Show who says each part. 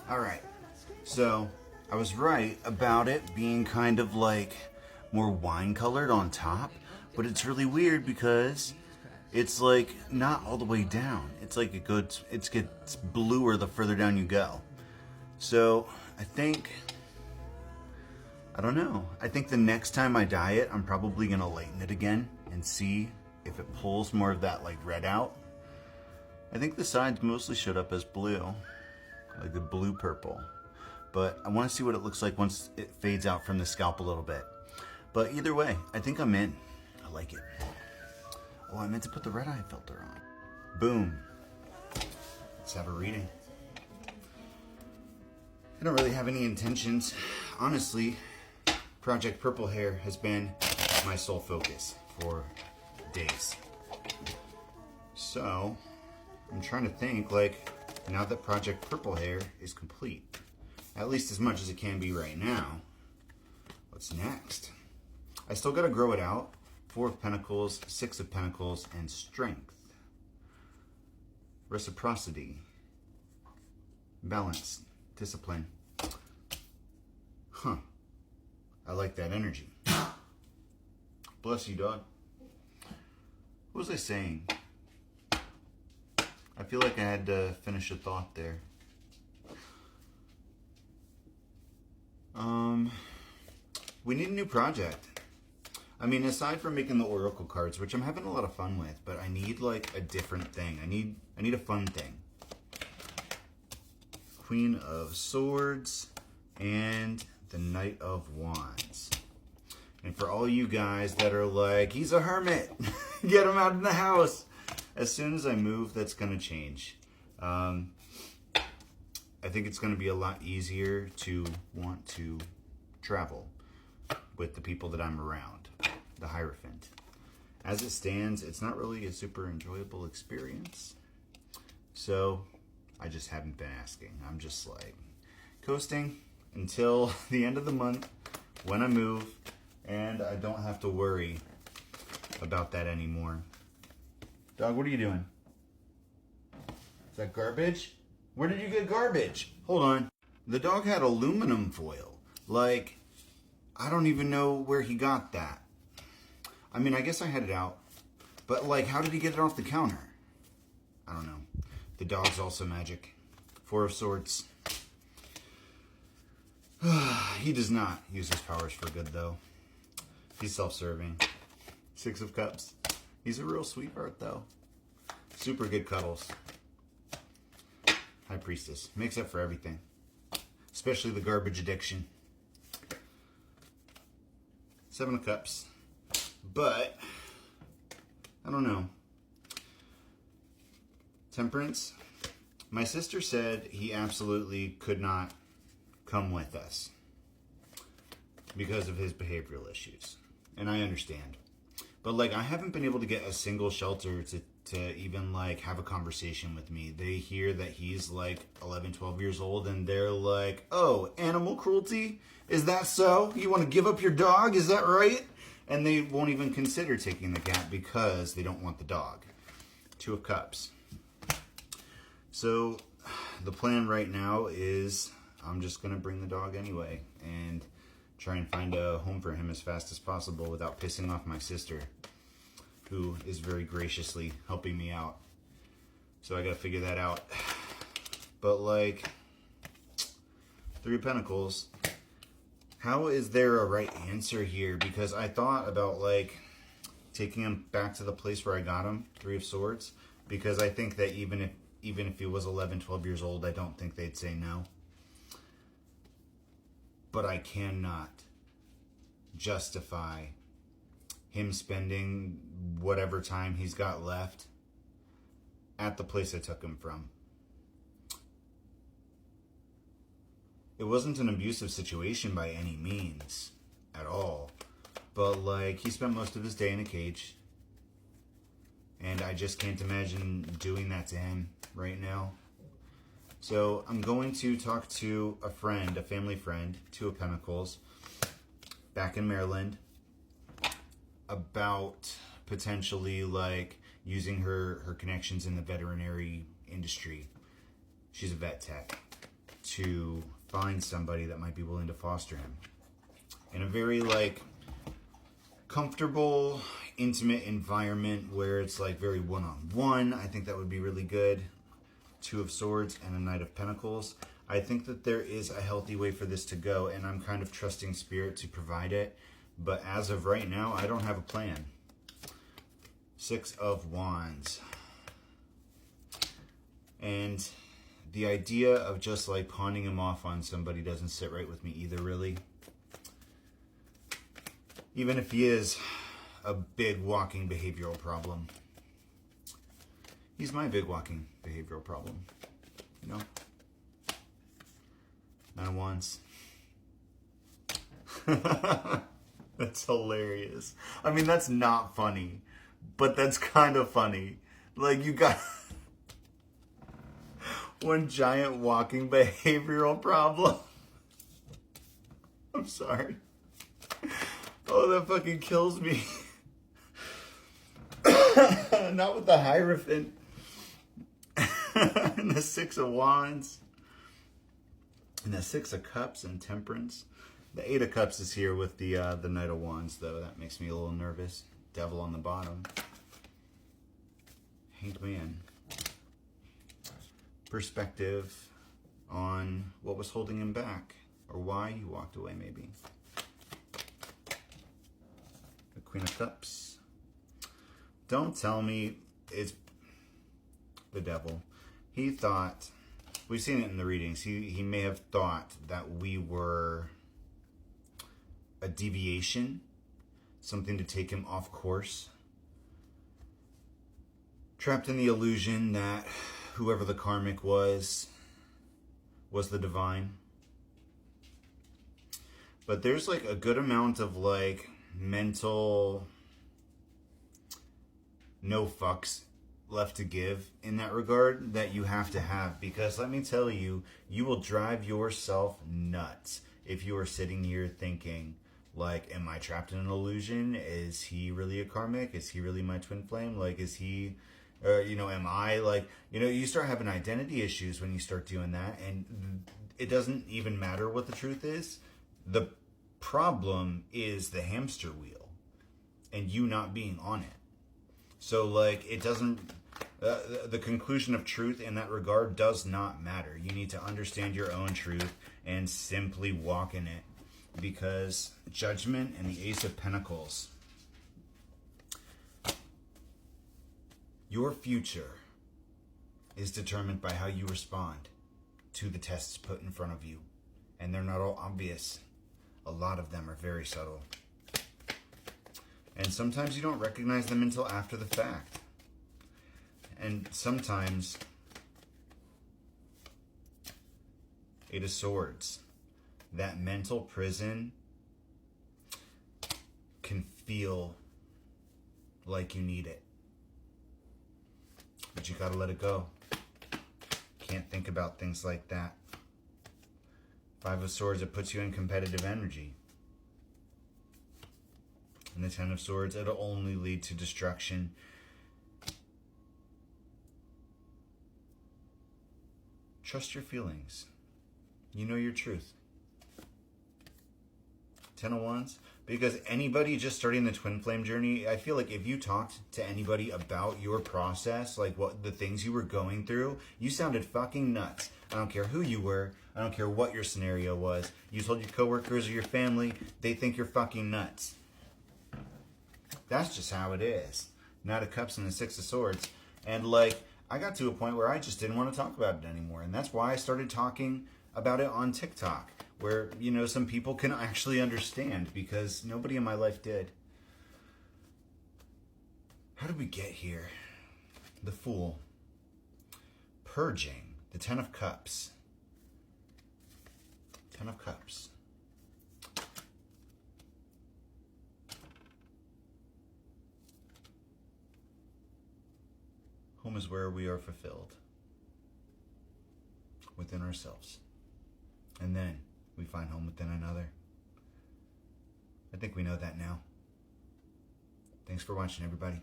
Speaker 1: All right. So I was right about it being kind of like more wine colored on top, but it's really weird because it's like not all the way down. It's like it gets bluer the further down you go. So I don't know. I think the next time I dye it, I'm probably gonna lighten it again and see if it pulls more of that like red out. I think the sides mostly showed up as blue, like the blue purple. But I want to see what it looks like once it fades out from the scalp a little bit. But either way, I think I'm in. I like it. Oh, I meant to put the red eye filter on. Boom. Let's have a reading. I don't really have any intentions. Honestly, Project Purple Hair has been my sole focus for days. So, I'm trying to think, like, now that Project Purple Hair is complete, at least as much as it can be right now, what's next? I still gotta grow it out. 4 of Pentacles, 6 of Pentacles, and Strength. Reciprocity. Balance. Discipline. Huh. I like that energy. Bless you, dog. What was I saying? I feel like I had to finish a thought there. We need a new project. I mean, aside from making the Oracle cards, which I'm having a lot of fun with, but I need like a different thing. I need a fun thing. Queen of Swords and the Knight of Wands. And for all you guys that are like, he's a hermit, get him out of the house. As soon as I move, that's gonna change. I think it's gonna be a lot easier to want to travel with the people that I'm around, the Hierophant. As it stands, it's not really a super enjoyable experience. So I just haven't been asking. I'm just like coasting until the end of the month when I move, and I don't have to worry about that anymore. Dog, what are you doing? Is that garbage? Where did you get garbage? Hold on. The dog had aluminum foil. Like, I don't even know where he got that. I mean, I guess I had it out. But, like, how did he get it off the counter? I don't know. The dog's also magic. 4 of Swords. He does not use his powers for good, though. He's self-serving. 6 of Cups. He's a real sweetheart, though. Super good cuddles. High Priestess. Makes up for everything. Especially the garbage addiction. 7 of Cups. But, I don't know. Temperance. My sister said he absolutely could not come with us because of his behavioral issues. And I understand. But, like, I haven't been able to get a single shelter to even, like, have a conversation with me. They hear that he's, like, 11, 12 years old, and they're like, oh, animal cruelty? Is that so? You want to give up your dog? Is that right? And they won't even consider taking the cat because they don't want the dog. 2 of Cups. So, the plan right now is I'm just going to bring the dog anyway and try and find a home for him as fast as possible without pissing off my sister, who is very graciously helping me out. So I gotta figure that out. But, like, 3 of Pentacles. How is there a right answer here? Because I thought about, like, taking him back to the place where I got him, 3 of Swords. Because I think that even if he was 11, 12 years old, I don't think they'd say no. But I cannot justify him spending whatever time he's got left at the place I took him from. It wasn't an abusive situation by any means at all. But, like, he spent most of his day in a cage. And I just can't imagine doing that to him right now. So I'm going to talk to a friend, a family friend, 2 of Pentacles, back in Maryland, about potentially, like, using her connections in the veterinary industry. She's a vet tech, to find somebody that might be willing to foster him in a very like comfortable, intimate environment where it's like very one-on-one. I think that would be really good. Two of Swords and a Knight of Pentacles. I think that there is a healthy way for this to go, and I'm kind of trusting Spirit to provide it. But as of right now, I don't have a plan. Six of Wands. And the idea of just like pawning him off on somebody doesn't sit right with me either, really. Even if he is a big walking behavioral problem. He's my big walking behavioral problem. You know? Nine of Wands. That's hilarious. I mean, that's not funny. But that's kind of funny. Like, you got one giant walking behavioral problem. I'm sorry. Oh, that fucking kills me. Not with the Hierophant. And the Six of Wands. And the Six of Cups and Temperance. The Eight of Cups is here with the Knight of Wands, though. That makes me a little nervous. Devil on the bottom. Hanged Man. Perspective on what was holding him back. Or why he walked away, maybe. The Queen of Cups. Don't tell me it's the Devil. He thought, we've seen it in the readings, he may have thought that we were a deviation, something to take him off course. Trapped in the illusion that whoever the karmic was the divine. But there's like a good amount of like mental no fucks left to give in that regard that you have to have, because let me tell you, you will drive yourself nuts if you are sitting here thinking like, am I trapped in an illusion? Is he really a karmic? Is he really my twin flame? Like, is he, am I like, you start having identity issues when you start doing that, and it doesn't even matter what the truth is. The problem is the hamster wheel and you not being on it. So, like, it doesn't, the conclusion of truth in that regard does not matter. You need to understand your own truth and simply walk in it. Because Judgment and the Ace of Pentacles. Your future is determined by how you respond to the tests put in front of you. And they're not all obvious. A lot of them are very subtle. And sometimes you don't recognize them until after the fact. And sometimes, Eight of Swords, that mental prison can feel like you need it. But you gotta let it go. Can't think about things like that. Five of Swords, it puts you in competitive energy. And the Ten of Swords, it'll only lead to destruction. Trust your feelings. You know your truth. Ten of Wands, because anybody just starting the twin flame journey, I feel like if you talked to anybody about your process, like what the things you were going through, you sounded fucking nuts. I don't care who you were. I don't care what your scenario was. You told your coworkers or your family, they think you're fucking nuts. That's just how it is. Knight of Cups and the Six of Swords. And like, I got to a point where I just didn't want to talk about it anymore. And that's why I started talking about it on TikTok, where, some people can actually understand, because nobody in my life did. How did we get here? The Fool. Purging. The Ten of Cups. Ten of Cups. Home is where we are fulfilled within ourselves. And then we find home within another. I think we know that now. Thanks for watching, everybody.